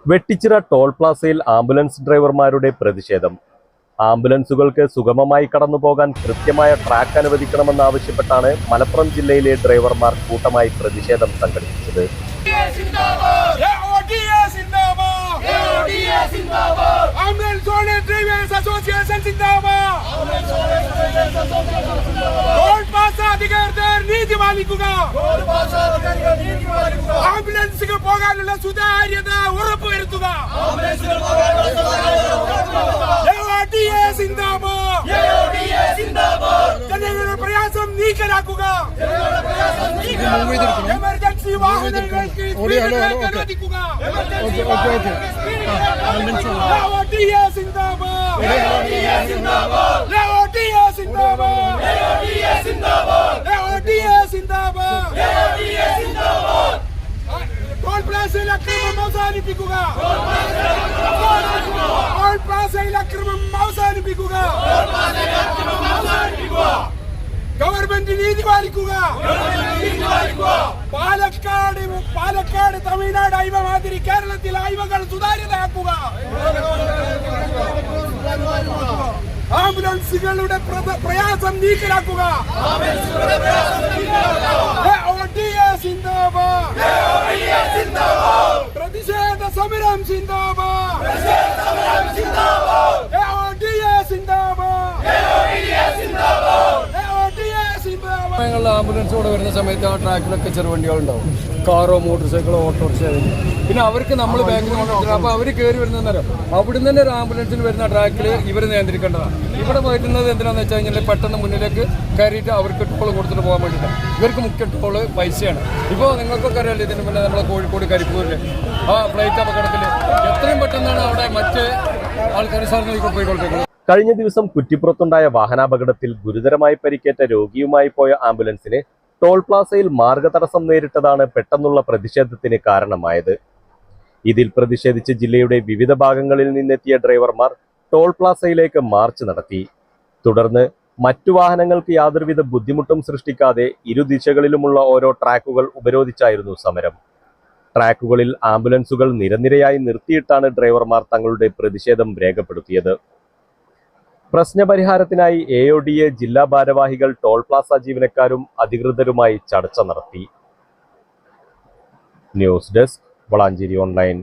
Vettichira toll പ്ലാസയിൽ ambulance ഡ്രൈവർമാരുടെ പ്രതിഷേധം. ആംബുലൻസുകൾക്ക് സുഗമമായി കടന്നുപോകാൻ കൃത്യമായ ട്രാക്ക് അനുവദിക്കണമെന്നാവശ്യപ്പെട്ടാണ് മലപ്പുറം ജില്ലയിലെ ഡ്രൈവർമാർ കൂട്ടമായി പ്രതിഷേധം സംഘടിപ്പിച്ചത്. ആംബുലൻസുകൾ പോകാനുള്ള സുതാര്യത ഉറപ്പുവരുത്തുക. ജനങ്ങളുടെ പ്രയാസം നീക്കലാക്കുക. എമർജൻസി വാഹനങ്ങൾക്ക് അനുവദിക്കുക. ടോൾ പ്ലാസയിൽ അക്രമം അവസാനിപ്പിക്കുക. ടോൾ പ്ലാസയിൽ അക്രമം അവസാനിപ്പിക്കുക. ഗവൺമെന്റ് നീതി പാലിക്കുക. പാലക്കാട് തമിഴ്നാട് ഹൈവ മാതിരി കേരളത്തിൽ ഹൈവകൾ സുതാര്യതയാക്കുക. ആംബുലൻസുകളുടെ പ്രയാസം നീക്കലാക്കുക. പ്രതിഷേധ സമരം സിന്ദാബാദ്. ആംബുലൻസ് കൂടെ വരുന്ന സമയത്ത് ആ ട്രാക്കിലൊക്കെ ചെറുവണ്ടികളുണ്ടാവും, കാറോ മോട്ടോർ സൈക്കിളോ ഓട്ടോറിക്ഷ. പിന്നെ അവർക്ക് നമ്മൾ ബാങ്കിൽ കൊണ്ടുവരുന്നത്. അപ്പോൾ അവർ കയറി വരുന്നേരം അവിടുന്ന് തന്നെ ഒരു ആംബുലൻസിന് വരുന്ന ട്രാക്കിൽ ഇവർ നിയന്ത്രിക്കേണ്ടതാണ്. ഇവിടെ വരുന്നത് എന്തിനാണെന്ന് വെച്ച് കഴിഞ്ഞാൽ പെട്ടെന്ന് മുന്നിലേക്ക് കയറിയിട്ട് അവർക്ക് ടോൾ കൊടുത്തിട്ട് പോകാൻ വേണ്ടിയിട്ടാണ്. ഇവർക്ക് മുഖ്യ ടോള് പൈസയാണ്. ഇപ്പോൾ നിങ്ങൾക്കൊക്കെ അറിയാമല്ലോ, ഇതിന് മുന്നേ നമ്മളെ കോഴിക്കോട് കരിപ്പൂരിൽ ആ ഫ്ലൈറ്റ് അപകടത്തിൽ എത്രയും പെട്ടെന്നാണ് അവിടെ മറ്റ് ആൾക്കാർ സാറിന് പോയിക്കൊണ്ടിരിക്കുന്നത്. കഴിഞ്ഞ ദിവസം കുറ്റിപ്പുറത്തുണ്ടായ വാഹനാപകടത്തിൽ ഗുരുതരമായി പരിക്കേറ്റ രോഗിയുമായി പോയ ആംബുലൻസിന് ടോൾ പ്ലാസയിൽ മാർഗതടസ്സം നേരിട്ടതാണ് പെട്ടെന്നുള്ള പ്രതിഷേധത്തിന് കാരണമായത്. ഇതിൽ പ്രതിഷേധിച്ച് ജില്ലയുടെ വിവിധ ഭാഗങ്ങളിൽ നിന്നെത്തിയ ഡ്രൈവർമാർ ടോൾ പ്ലാസയിലേക്ക് മാർച്ച് നടത്തി. തുടർന്ന് മറ്റു വാഹനങ്ങൾക്ക് യാതൊരുവിധ ബുദ്ധിമുട്ടും സൃഷ്ടിക്കാതെ ഇരുദിശകളിലുമുള്ള ഓരോ ട്രാക്കുകൾ ഉപരോധിച്ചായിരുന്നു സമരം. ട്രാക്കുകളിൽ ആംബുലൻസുകൾ നിരനിരയായി നിർത്തിയിട്ടാണ് ഡ്രൈവർമാർ തങ്ങളുടെ പ്രതിഷേധം രേഖപ്പെടുത്തിയത്. പ്രശ്നപരിഹാരത്തിനായി AODA ജില്ലാ ഭാരവാഹികൾ ടോൾ പ്ലാസ ജീവനക്കാരും അധികൃതരുമായി ചർച്ച നടത്തി. News desk Valanchery online.